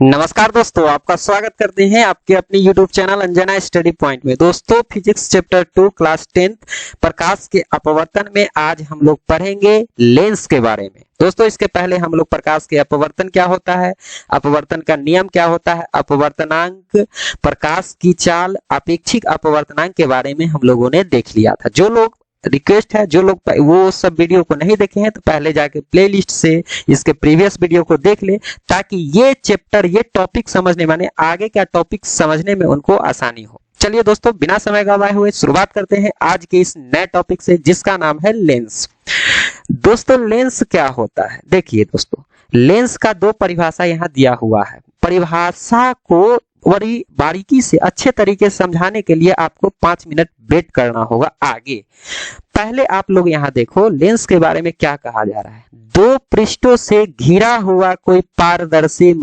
नमस्कार दोस्तों, आपका स्वागत करते हैं आपके अपने YouTube channel Anjana study point में। दोस्तों, फिजिक्स चैप्टर 2 क्लास 10 प्रकाश के अपवर्तन में आज हम लोग पढ़ेंगे लेंस के बारे में। दोस्तों, इसके पहले हम लोग प्रकाश के अपवर्तन क्या होता है, अपवर्तन का नियम क्या होता है, अपवर्तनांक, प्रकाश की चाल, अपेक्षिक अपवर्तनांक के बारे में हम लोगों ने देख लिया था। जो लोग रिक्वेस्ट है, जो लोग वो सब वीडियो को नहीं देखे हैं तो पहले जाके प्लेलिस्ट से इसके प्रीवियस वीडियो को देख ले, ताकि ये चैप्टर, ये टॉपिक समझने, माने आगे का टॉपिक समझने में उनको आसानी हो। चलिए दोस्तों, बिना समय गवाए हुए शुरुआत करते हैं आज के इस नए टॉपिक से, जिसका नाम है लेंस। दोस्तों, लेंस क्या होता है? देखिए दोस्तों, लेंस का दो परिभाषा यहाँ दिया हुआ है। परिभाषा को बड़ी बारीकी से अच्छे तरीके से समझाने के लिए आपको 5 मिनट वेट करना होगा आगे। पहले आप लोग यहाँ देखो लेंस के बारे में क्या कहा जा रहा है। दो पृष्ठों से घिरा हुआ कोई पारदर्शी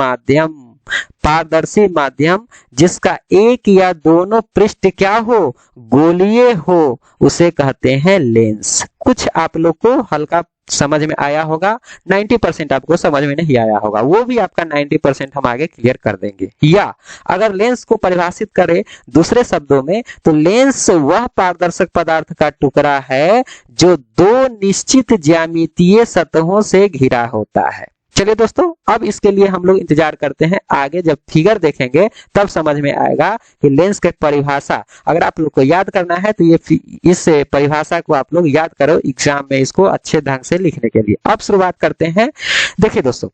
माध्यम जिसका एक या दोनों पृष्ठ क्या हो, गोलीय हो, उसे कहते हैं लेंस। कुछ आप लोग को हल्का समझ में आया होगा, 90% आपको समझ में नहीं आया होगा, वो भी आपका 90% हम आगे क्लियर कर देंगे। या अगर लेंस को परिभाषित करें दूसरे शब्दों में, तो लेंस वह पारदर्शक पदार्थ का टुकड़ा है जो दो निश्चित ज्यामितीय सतहों से घिरा होता है। चलिए दोस्तों, अब इसके लिए हम लोग इंतजार करते हैं, आगे जब फिगर देखेंगे तब समझ में आएगा कि लेंस की परिभाषा अगर आप लोग को याद करना है तो ये इस परिभाषा को आप लोग याद करो एग्जाम में इसको अच्छे ढंग से लिखने के लिए। अब शुरुआत करते हैं। देखिए दोस्तों,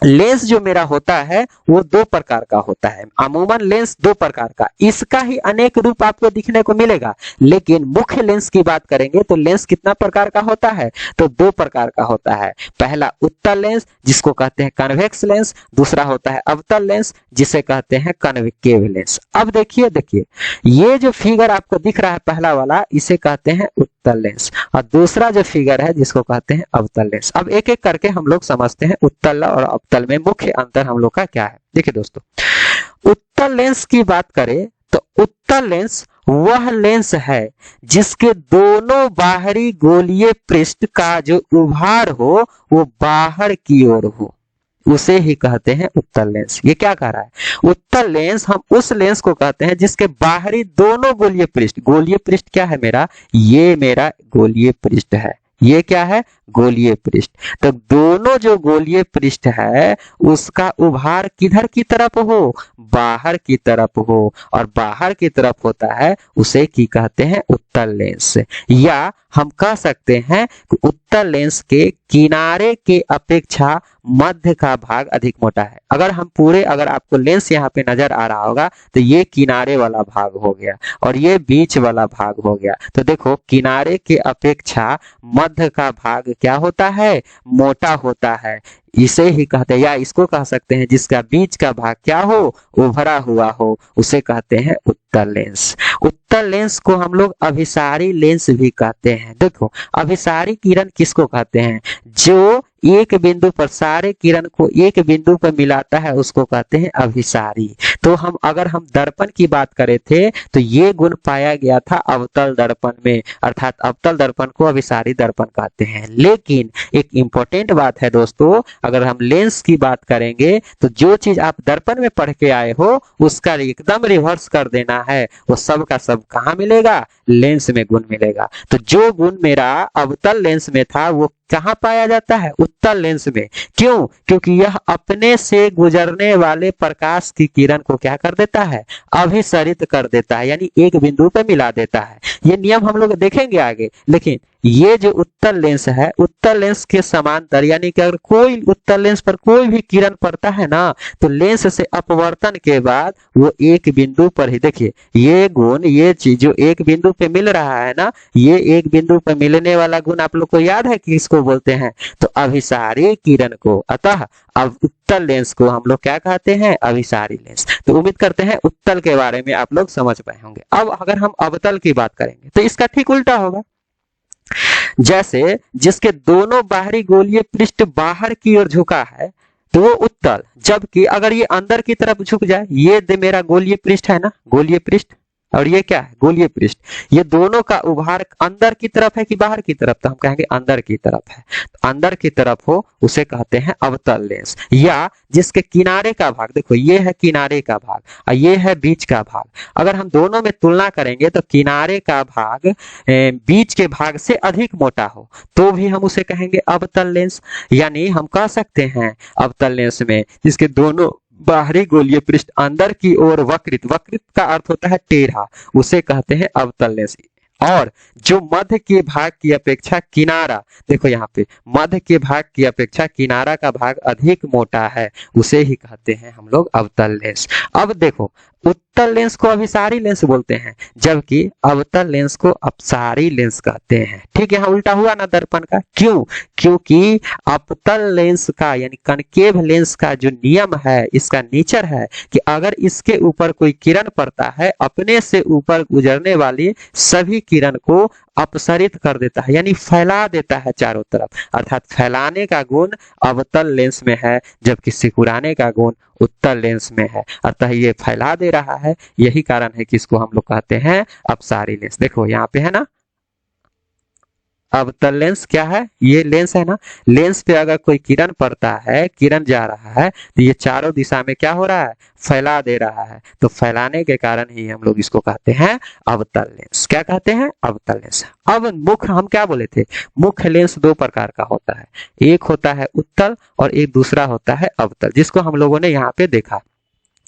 लेंस जो मेरा होता है वो दो प्रकार का होता है। अमूमन लेंस दो प्रकार का, इसका ही अनेक रूप आपको दिखने को मिलेगा, लेकिन मुख्य लेंस की बात करेंगे तो लेंस कितना प्रकार का होता है, तो दो प्रकार का होता है। पहला उत्तल लेंस जिसको कहते हैं कन्वेक्स लेंस, दूसरा होता है अवतल लेंस जिसे कहते हैं कन्वेकेव लेंस। अब देखिए ये जो फिगर आपको दिख रहा है पहला वाला, इसे कहते हैं उत्तल लेंस, और दूसरा जो फिगर है जिसको कहते हैं अवतल लेंस। अब एक एक करके हम लोग समझते हैं उत्तल और अवतल में मुख्य अंतर हम लोग का क्या है। देखिए दोस्तों, उत्तल लेंस की बात करें तो उत्तल लेंस वह लेंस है जिसके दोनों बाहरी गोलीय पृष्ठ का जो उभार हो वो बाहर की ओर हो, उसे ही कहते हैं उत्तल लेंस। ये क्या कह रहा है? उत्तल लेंस हम उस लेंस को कहते हैं जिसके बाहरी दोनों गोलीय पृष्ठ क्या है मेरा, ये मेरा गोलीय पृष्ठ है, ये क्या है, गोलीय पृष्ठ। तो दोनों जो गोलीय पृष्ठ है उसका उभार किधर की तरफ हो, बाहर की तरफ हो, और बाहर की तरफ होता है उसे की कहते हैं उत्तल लेंस। या हम कह सकते हैं कि उत्तल लेंस के किनारे के अपेक्षा मध्य का भाग अधिक मोटा है। अगर आपको लेंस यहाँ पे नजर आ रहा होगा तो ये किनारे वाला भाग हो गया और ये बीच वाला भाग हो गया। तो देखो, किनारे के अपेक्षा मध्य का भाग क्या होता है, मोटा होता है, इसे ही कहते हैं, या इसको कह सकते हैं जिसका बीच का भाग क्या हो, उभरा हुआ हो, उसे कहते हैं उत्तल लेंस। उत्तल लेंस को हम लोग अभिसारी लेंस भी कहते हैं। देखो, अभिसारी किरण किसको कहते हैं, जो एक बिंदु पर सारे किरण को एक बिंदु पर मिलाता है उसको कहते हैं अभिसारी। तो अगर हम दर्पण की बात करे थे तो ये गुण पाया गया था अवतल दर्पण में, अर्थात अवतल दर्पण को अभिसारी दर्पण कहते हैं। लेकिन एक इंपॉर्टेंट बात है दोस्तों, अगर हम लेंस की बात करेंगे तो जो चीज आप दर्पण में पढ़ के आए हो उसका एकदम रिवर्स कर देना है, वो सब का सब कहाँ मिलेगा, लेंस में गुण मिलेगा। तो जो गुण मेरा अवतल लेंस में था वो कहाँ पाया जाता है, उत्तल लेंस में। क्यों? क्योंकि यह अपने से गुजरने वाले प्रकाश की किरण को क्या कर देता है, अभिसरित कर देता है, यानी एक बिंदु पे मिला देता है। ये नियम हम लोग देखेंगे आगे। लेकिन ये जो उत्तल लेंस है, उत्तल लेंस के समांतर, यानी कि अगर कोई उत्तल लेंस पर कोई भी किरण पड़ता है ना, तो लेंस से अपवर्तन के बाद वो एक बिंदु पर ही, देखिए ये गुण, ये चीज जो एक बिंदु पे मिल रहा है ना, ये एक बिंदु पे मिलने वाला गुण आप लोग को याद है कि इसको बोलते हैं, तो अभिसारी किरण को। अतः अब उत्तल लेंस को हम लोग क्या कहते हैं, अभिसारी लेंस। तो उम्मीद करते हैं उत्तल के बारे में आप लोग समझ पाए होंगे। अब अगर हम अवतल की बात करेंगे तो इसका ठीक उल्टा होगा। जैसे जिसके दोनों बाहरी गोलीय पृष्ठ बाहर की ओर झुका है तो वो उत्तल, जबकि अगर ये अंदर की तरफ झुक जाए, ये मेरा गोलीय पृष्ठ है ना, गोलीय पृष्ठ और ये क्या है, गोलीय पृष्ठ। ये दोनों का उभार अंदर की तरफ है कि बाहर की तरफ, तो हम कहेंगे अंदर की तरफ है। तो अंदर की तरफ हो उसे कहते हैं अवतल लेंस। या जिसके किनारे का भाग, देखो ये है किनारे का भाग और ये है बीच का भाग, अगर हम दोनों में तुलना करेंगे तो किनारे का भाग बीच के भाग से अधिक मोटा हो तो भी हम उसे कहेंगे अवतल लेंस। यानी हम कह सकते हैं अवतल लेंस में जिसके दोनों बाहरी गोलीय पृष्ठ अंदर की ओर वक्रित, वक्रित का अर्थ होता है टेढ़ा, उसे कहते हैं अवतल लेंस। और जो मध्य के भाग की अपेक्षा किनारा, देखो यहाँ पे मध्य के भाग की अपेक्षा किनारा का भाग अधिक मोटा है, उसे ही कहते हैं हम लोग अवतल लेंस। अब देखो उत्तल लेंस को अभिसारी लेंस बोलते हैं, जबकि अवतल लेंस को अपसारी लेंस कहते हैं। ठीक है, यहाँ उल्टा हुआ ना दर्पण का, क्यों? क्योंकि अवतल लेंस का यानी कनकेव लेंस का जो नियम है, इसका नेचर है कि अगर इसके ऊपर कोई किरण पड़ता है, अपने से ऊपर गुजरने वाली सभी किरण को अपसरित कर देता है, यानी फैला देता है चारों तरफ, अर्थात फैलाने का गुण अवतल लेंस में है, जबकि सिकुड़ाने का गुण उत्तल लेंस में है। अतः ये फैला दे रहा है, यही कारण है कि इसको हम लोग कहते हैं अपसारी लेंस। देखो यहाँ पे है ना अवतल लेंस, क्या है ये लेंस है ना, लेंस पे अगर कोई किरण पड़ता है, किरण जा रहा है तो ये चारों दिशा में क्या हो रहा है, फैला दे रहा है। तो फैलाने के कारण ही हम लोग इसको कहते हैं अवतल लेंस। क्या कहते हैं, अवतल लेंस। अब मुख्य हम क्या बोले थे, मुख्य लेंस दो प्रकार का होता है, एक होता है उत्तल और एक दूसरा होता है अवतल, जिसको हम लोगों ने यहाँ पे देखा।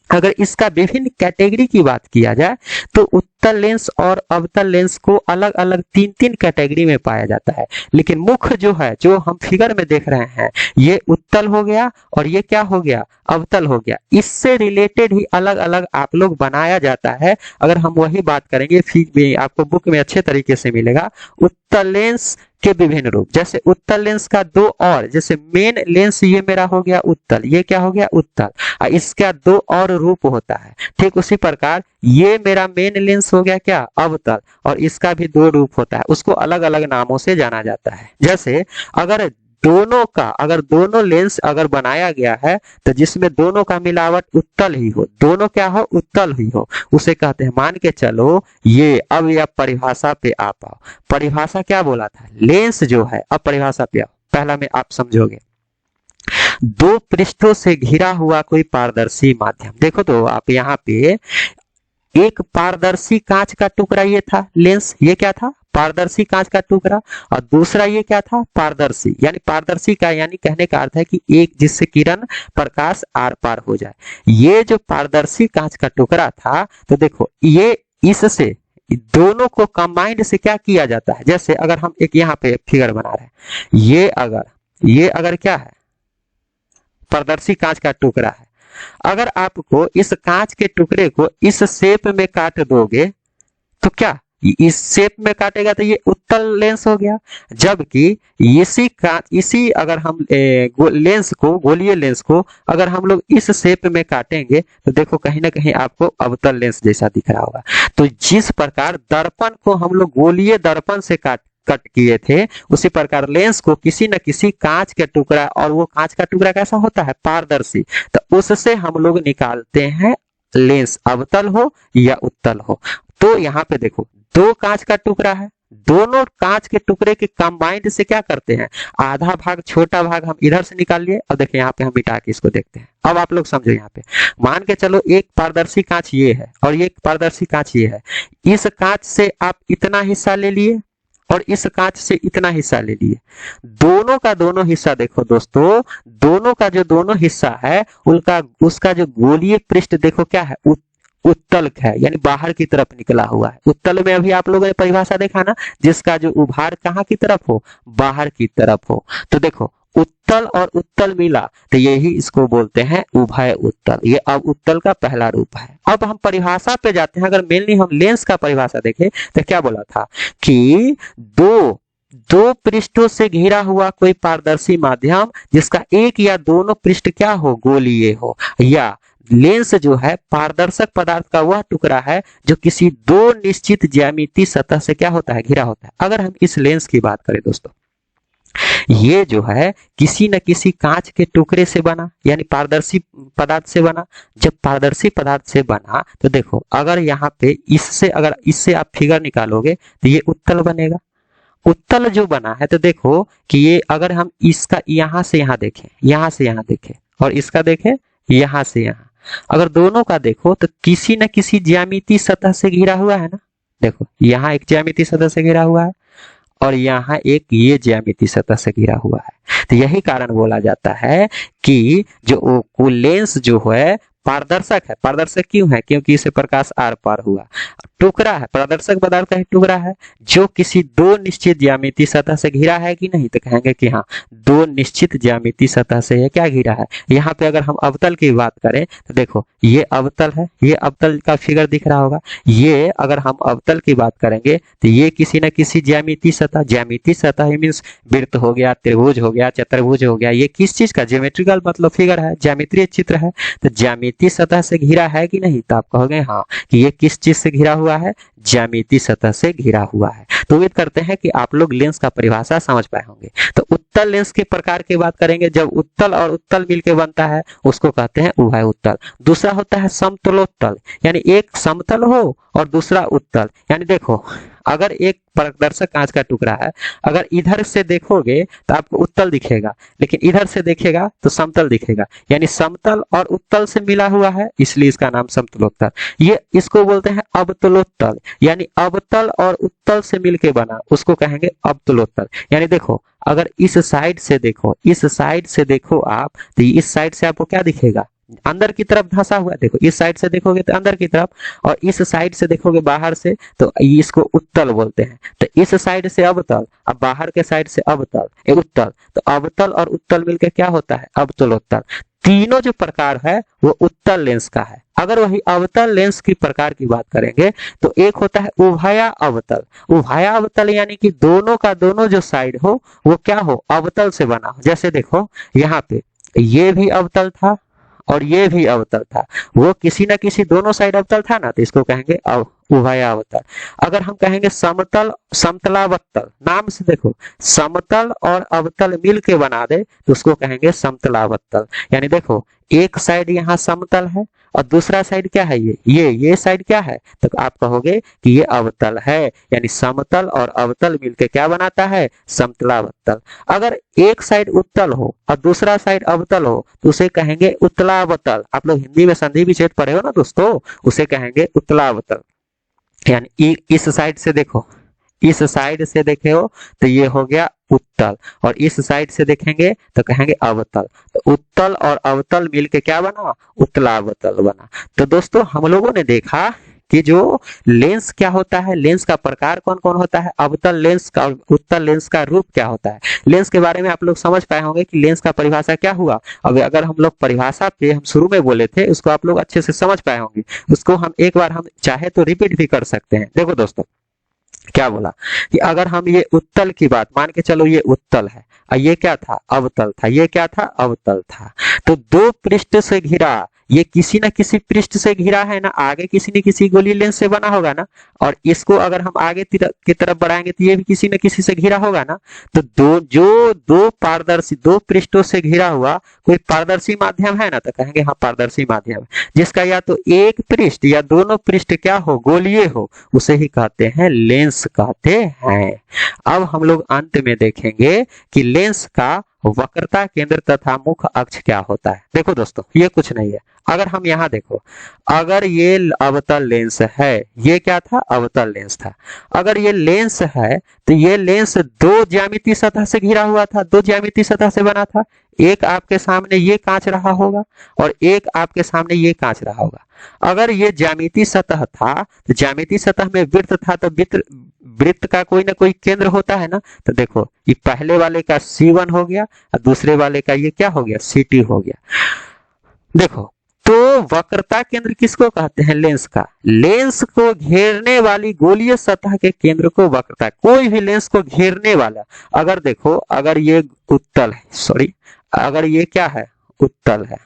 अगर इसका विभिन्न कैटेगरी की बात किया जाए तो उत्तल लेंस और अवतल लेंस को अलग अलग तीन तीन कैटेगरी में पाया जाता है, लेकिन मुख्य जो है, जो हम फिगर में देख रहे हैं, ये उत्तल हो गया और ये क्या हो गया, अवतल हो गया। इससे रिलेटेड ही अलग अलग आप लोग बनाया जाता है। अगर हम वही बात करेंगे फिर भी आपको बुक में अच्छे तरीके से मिलेगा। उत्तल लेंस के विभिन्न रूप, जैसे उत्तल लेंस का दो और, जैसे मेन लेंस ये मेरा हो गया उत्तल, ये क्या हो गया उत्तल, इसका दो और रूप होता है। ठीक उसी प्रकार ये मेरा मेन लेंस हो गया क्या, अवतल, और इसका भी दो रूप होता है, उसको अलग अलग नामों से जाना जाता है। जैसे अगर दोनों लेंस अगर बनाया गया है तो जिसमें दोनों का मिलावट उत्तल ही हो, दोनों क्या हो, उत्तल ही हो, उसे कहते हैं। मान के चलो ये, अब यह परिभाषा पे आ पाओ। परिभाषा क्या बोला था, लेंस जो है, अब परिभाषा पे आओ, पहला में आप समझोगे। दो पृष्ठों से घिरा हुआ कोई पारदर्शी माध्यम, देखो तो आप यहाँ पे एक पारदर्शी कांच का टुकड़ा ये था लेंस, ये क्या था, पारदर्शी कांच का टुकड़ा, और दूसरा ये क्या था, पारदर्शी, यानी पारदर्शी का यानी कहने का अर्थ है कि एक जिससे किरण प्रकाश आर पार हो जाए। ये जो पारदर्शी कांच का टुकड़ा था, तो देखो ये इससे दोनों को कंबाइंड से क्या किया जाता है, जैसे अगर हम एक यहाँ पे फिगर बना रहे हैं, ये अगर क्या है, पारदर्शी कांच का टुकड़ा है, अगर आपको इस कांच के टुकड़े को इस शेप में काट दोगे तो क्या, इस शेप में काटेगा तो ये उत्तल लेंस हो गया। जबकि इसी अगर हम लेंस को, गोलीय लेंस को अगर हम लोग इस शेप में काटेंगे तो देखो कहीं ना कहीं आपको अवतल लेंस जैसा दिख रहा होगा। तो जिस प्रकार दर्पण को हम लोग गोलीय दर्पण से कट किए थे, उसी प्रकार लेंस को किसी न किसी कांच के टुकड़ा, और वो कांच का टुकड़ा कैसा होता है, पारदर्शी, तो उससे हम लोग निकालते हैं लेंस अवतल हो या उत्तल हो। तो यहाँ पे देखो दो कांच का टुकड़ा है, दोनों कांच के टुकड़े के कंबाइंड से क्या करते हैं, आधा भाग, छोटा भाग हम इधर से निकाल लिए। अब देखिए यहाँ पे हम मिटा के इसको देखते हैं। अब आप लोग समझो, यहाँ पे मान के चलो एक पारदर्शी कांच ये है और एक पारदर्शी कांच ये है, इस कांच से आप इतना हिस्सा ले लिए और इस कांच से इतना हिस्सा ले लिए, दोनों का दोनों हिस्सा देखो दोस्तों, दोनों का जो दोनों हिस्सा है उसका जो गोलीय पृष्ठ देखो क्या है, उत्तल है, यानी बाहर की तरफ निकला हुआ है। उत्तल में अभी आप लोगों ने परिभाषा देखा ना, जिसका जो उभार कहाँ की तरफ हो, बाहर की तरफ हो। तो देखो उत्तल और उत्तल मिला तो यही इसको बोलते हैं उभय उत्तल। ये अब उत्तल का पहला रूप है। अब हम परिभाषा पे जाते हैं। अगर मेनली हम लेंस का परिभाषा देखें तो क्या बोला था कि दो पृष्ठों से घिरा हुआ कोई पारदर्शी माध्यम जिसका एक या दोनों पृष्ठ क्या हो, गोलीय हो, या लेंस जो है पारदर्शक पदार्थ का वह टुकड़ा है जो किसी दो निश्चित ज्यामितीय सतह से क्या होता है, घिरा होता है। अगर हम इस लेंस की बात करें दोस्तों, ये जो है किसी न किसी कांच के टुकड़े से बना, यानी पारदर्शी पदार्थ से बना। जब पारदर्शी पदार्थ से बना तो देखो, अगर यहाँ पे इससे आप फिगर निकालोगे तो ये उत्तल बनेगा। उत्तल जो बना है तो देखो कि ये अगर हम इसका यहाँ से यहाँ देखें, यहाँ से यहाँ देखें, और इसका देखें यहाँ से यहाँ, अगर दोनों का देखो तो किसी न किसी ज्यामितीय सतह से घिरा हुआ है ना। देखो यहाँ एक ज्यामितीय सतह से घिरा हुआ है और यहाँ एक ये ज्यामितीय सतह से घिरा हुआ है। तो यही कारण बोला जाता है कि जो लेंस जो है पारदर्शक है। पारदर्शक क्यों है? क्योंकि इसे प्रकाश आर पार हुआ। टुकड़ा है, पारदर्शक पदार्थ का ही टुकड़ा है जो किसी दो निश्चित ज्यामितीय सतह से घिरा है कि नहीं, तो कहेंगे कि हाँ, दो निश्चित ज्यामितीय सतह से ये क्या घिरा है। यहाँ पे अगर हम अवतल की बात करें तो देखो ये अवतल है, ये अवतल का फिगर दिख रहा होगा। ये अगर हम अवतल की बात करेंगे तो ये किसी न किसी ज्यामितीय सतह मीन्स वृत्त हो गया, त्रिभुज हो गया, चतुर्भुज हो गया, ये किस चीज का ज्योमेट्रिकल मतलब फिगर है, ज्यामितीय चित्र है। तो ज्यामितीय सतह से घिरा है कि नहीं, तो आप कहोगे हाँ कि ये किस चीज से घिरा हुआ है, ज्यामितीय सतह से घिरा हुआ है। तो उम्मीद करते हैं कि आप लोग लेंस का परिभाषा समझ पाए होंगे। तो उत्तल लेंस के प्रकार की बात करेंगे, जब उत्तल और उत्तल मिलकर बनता है उसको कहते हैं उभय उत्तल। दूसरा होता है समतलोत्तल, यानी एक समतल हो और दूसरा उत्तल। यानी देखो अगर एक पारदर्शक कांच का टुकड़ा है, अगर इधर से देखोगे तो आपको उत्तल दिखेगा, लेकिन इधर से देखेगा तो समतल दिखेगा, यानी समतल और उत्तल से मिला हुआ है, इसलिए इसका नाम समतलोत्तल। ये इसको बोलते हैं अवतलोत्तल, यानी अवतल और उत्तल से मिलके बना, उसको कहेंगे अवतलोत्तल। यानी देखो अगर इस साइड से देखो, इस साइड से देखो आप, तो इस साइड से आपको क्या दिखेगा, अंदर की तरफ धंसा हुआ। देखो इस साइड से देखोगे तो अंदर की तरफ, और इस साइड से देखोगे बाहर से, तो इसको उत्तल बोलते हैं। तो इस साइड से अवतल, अब बाहर के साइड से अवतल, उत्तल, तो अवतल और उत्तल मिलकर क्या होता है, अवतलोत्तल। तीनों जो प्रकार है वो उत्तल लेंस का है। अगर वही अवतल लेंस की प्रकार की बात करेंगे तो एक होता है उभया अवतल। उभया अवतल यानी कि दोनों का दोनों जो साइड हो वो क्या हो, अवतल से बना हो। जैसे देखो यहाँ पे ये भी अवतल था और ये भी अवतल था, वो किसी न किसी दोनों साइड अवतल था ना, तो इसको कहेंगे उभयावतल। अगर हम कहेंगे समतल समतलावतल, नाम से देखो समतल और अवतल मिल के बना दे तो उसको कहेंगे समतलावतल। यानी देखो एक साइड यहाँ समतल है और दूसरा साइड क्या है, ये साइड क्या है, तो आप कहोगे कि ये अवतल है, यानी समतल और अवतल मिलके क्या बनाता है, समतलावतल। अगर एक साइड उत्तल हो और दूसरा साइड अवतल हो तो उसे कहेंगे उत्तलावतल। आप लोग हिंदी में संधि विच्छेद पढ़े हो ना दोस्तों, उसे कहेंगे उत्तलावतल। यानी इस साइड से देखो, इस साइड से देखे हो तो ये हो गया उत्तल, और इस साइड से देखेंगे तो कहेंगे अवतल। तो उत्तल और अवतल मिलके क्या बना, उत्तलावतल बना। तो दोस्तों हम लोगों ने देखा कि जो लेंस क्या होता है, लेंस का प्रकार कौन कौन होता है, अवतल लेंस का और उत्तल लेंस का रूप क्या होता है। लेंस के बारे में आप लोग समझ पाए होंगे कि लेंस का परिभाषा क्या हुआ। अब अगर हम लोग परिभाषा पे हम शुरू में बोले थे उसको आप लोग अच्छे से समझ पाए होंगे, उसको हम एक बार हम चाहे तो रिपीट भी कर सकते हैं। देखो दोस्तों क्या बोला कि अगर हम ये उत्तल की बात मान के चलो, ये उत्तल है और ये क्या था, अवतल था, ये क्या था, अवतल था। तो दो पृष्ठ से घिरा, ये किसी न किसी पृष्ठ से घिरा है ना, आगे किसी न किसी गोलीय लेंस से बना होगा ना, और इसको अगर हम आगे की तरफ बढ़ाएंगे तो ये भी किसी न किसी से घिरा होगा ना। तो दो पारदर्शी, दो पृष्ठों से घिरा हुआ कोई पारदर्शी माध्यम है ना, तो कहेंगे हाँ पारदर्शी माध्यम, जिसका या तो एक पृष्ठ या दोनों पृष्ठ क्या हो, गोलीय हो, उसे ही कहते हैं लेंस कहते हैं। अब हम लोग अंत में देखेंगे कि लेंस का वक्रता केंद्र तथा मुख्य अक्ष क्या होता है। देखो दोस्तों ये कुछ नहीं है, अगर हम यहाँ देखो, अगर ये अवतल लेंस है, ये क्या था, अवतल लेंस था। अगर ये लेंस है तो ये लेंस दो ज्यामितीय सतह से घिरा हुआ था, दो ज्यामितीय सतह से बना था। एक आपके सामने ये कांच रहा होगा और एक आपके सामने ये कांच रहा होगा। अगर ये ज्यामितीय सतह था तो ज्यामितीय सतह में वृत्त था, तो वृत्त का कोई ना कोई केंद्र होता है ना। तो देखो ये पहले वाले का C1 हो गया और दूसरे वाले का ये क्या हो गया, C2 हो गया। देखो तो वक्रता केंद्र किसको कहते हैं, लेंस का। लेंस को घेरने वाली गोलीय सतह के केंद्र को वक्रता, कोई भी लेंस को घेरने वाला। अगर देखो अगर ये उत्तल है, सॉरी अगर ये क्या है, उत्तल है,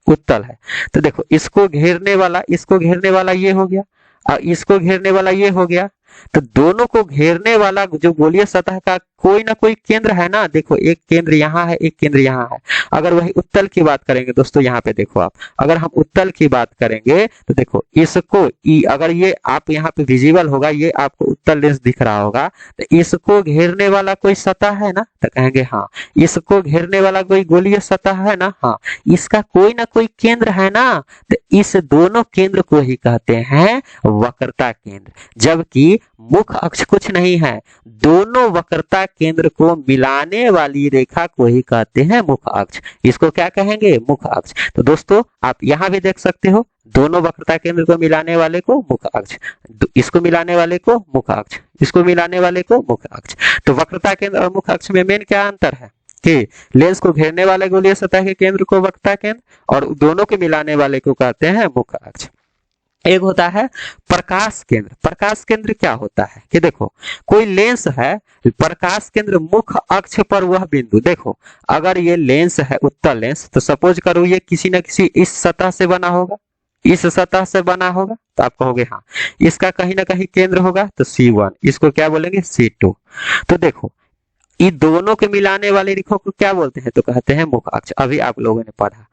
उत्तल है, तो देखो इसको घेरने वाला ये हो गया और इसको घेरने वाला ये हो गया। तो दोनों को घेरने वाला जो गोलीय सतह का कोई ना कोई केंद्र है ना। देखो एक केंद्र यहाँ है, एक केंद्र यहाँ है। अगर वही उत्तल की बात करेंगे दोस्तों, यहाँ पे देखो आप, अगर हम उत्तल की बात करेंगे तो देखो इसको अगर ये आप यहाँ पे विजिबल होगा, ये आपको उत्तल लेंस दिख रहा होगा, तो इसको घेरने वाला कोई सतह है ना, तो कहेंगे हाँ। इसको घेरने वाला कोई गोलीय सतह है ना, हाँ। इसका कोई ना कोई केंद्र है ना, तो इस दोनों केंद्र को ही कहते हैं वक्रता केंद्र। जबकि मुख्य अक्ष कुछ नहीं है, दोनों वक्रता केंद्र को मिलाने वाली रेखा को ही कहते हैं मुख्य अक्ष। इसको क्या कहेंगे? मुख्य अक्ष। तो दोस्तों आप यहां भी देख सकते हो, दोनों वक्रता केंद्र को मिलाने वाले को मुख्य अक्ष, इसको मिलाने वाले को मुख्य अक्ष, इसको मिलाने वाले को मुख्य अक्ष। तो वक्रता केंद्र और मुख्य अक्ष में मेन क्या अंतर है कि लेंस को घेरने वाले गोलीय सतह के केंद्र को वक्रता केंद्र और दोनों के मिलाने वाले को कहते हैं मुख्य अक्ष। एक होता है प्रकाश केंद्र। प्रकाश केंद्र क्या होता है कि देखो कोई लेंस है, प्रकाश केंद्र मुख्य अक्ष पर वह बिंदु, देखो अगर ये लेंस है उत्तल लेंस, तो सपोज करो ये किसी न किसी इस सतह से बना होगा, इस सतह से बना होगा, तो आप कहोगे हाँ इसका कहीं ना कहीं केंद्र होगा, तो C1, इसको क्या बोलेंगे? C2। तो देखो इन दोनों के मिलाने वाली रेखा को क्या बोलते हैं? तो कहते हैं मुख्य अक्ष। अभी आप लोगों ने पढ़ा।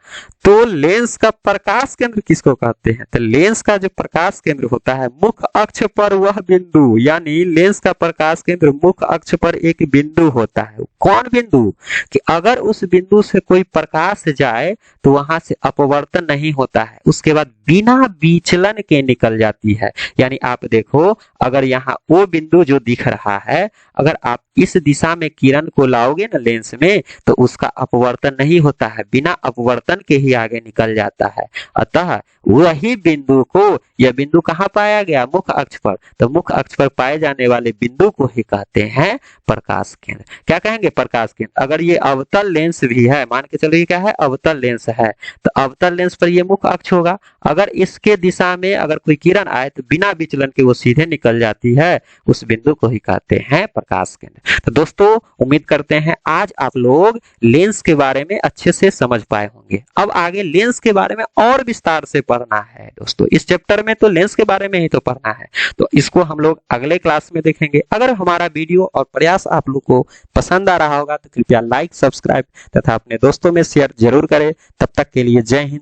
तो लेंस का प्रकाश केंद्र किसको कहते हैं? तो लेंस का जो प्रकाश केंद्र होता है मुख्य अक्ष पर वह बिंदु, यानी लेंस का प्रकाश केंद्र मुख्य अक्ष पर एक बिंदु होता है। कौन बिंदु? कि अगर उस बिंदु से कोई प्रकाश जाए तो वहां से अपवर्तन नहीं होता है, उसके बाद बिना विचलन के निकल जाती है। यानी आप देखो अगर यहाँ वो बिंदु जो दिख रहा है, अगर आप इस दिशा में किरण को लाओगे ना लेंस में, तो उसका अपवर्तन नहीं होता है, बिना अपवर्तन के ही आगे निकल जाता है। अतः वही बिंदु को, यह बिंदु कहाँ पाया गया? मुख्य अक्ष पर। तो मुख्य अक्ष पर पाए जाने वाले बिंदु को ही कहते हैं प्रकाश केंद्र। क्या कहेंगे? प्रकाश केंद्र। अगर ये अवतल लेंस भी है, मान के चलो ये क्या है? अवतल लेंस है, तो अवतल लेंस पर ये मुख्य अक्ष होगा। अगर इसके दिशा में अगर कोई किरण आए तो बिना विचलन के वो सीधे निकल जाती है, उस बिंदु को ही कहते हैं प्रकाश केंद्र। तो दोस्तों उम्मीद करते हैं आज आप लोग लेंस के बारे में अच्छे से समझ पाए होंगे। अब आगे लेंस के बारे में और विस्तार से पढ़ना है दोस्तों। इस चैप्टर में तो लेंस के बारे में ही तो पढ़ना है, तो इसको हम लोग अगले क्लास में देखेंगे। अगर हमारा वीडियो और प्रयास आप लोग को पसंद आ रहा होगा तो कृपया लाइक, सब्सक्राइब तथा अपने दोस्तों में शेयर जरूर करें। तब तक के लिए जय हिंद,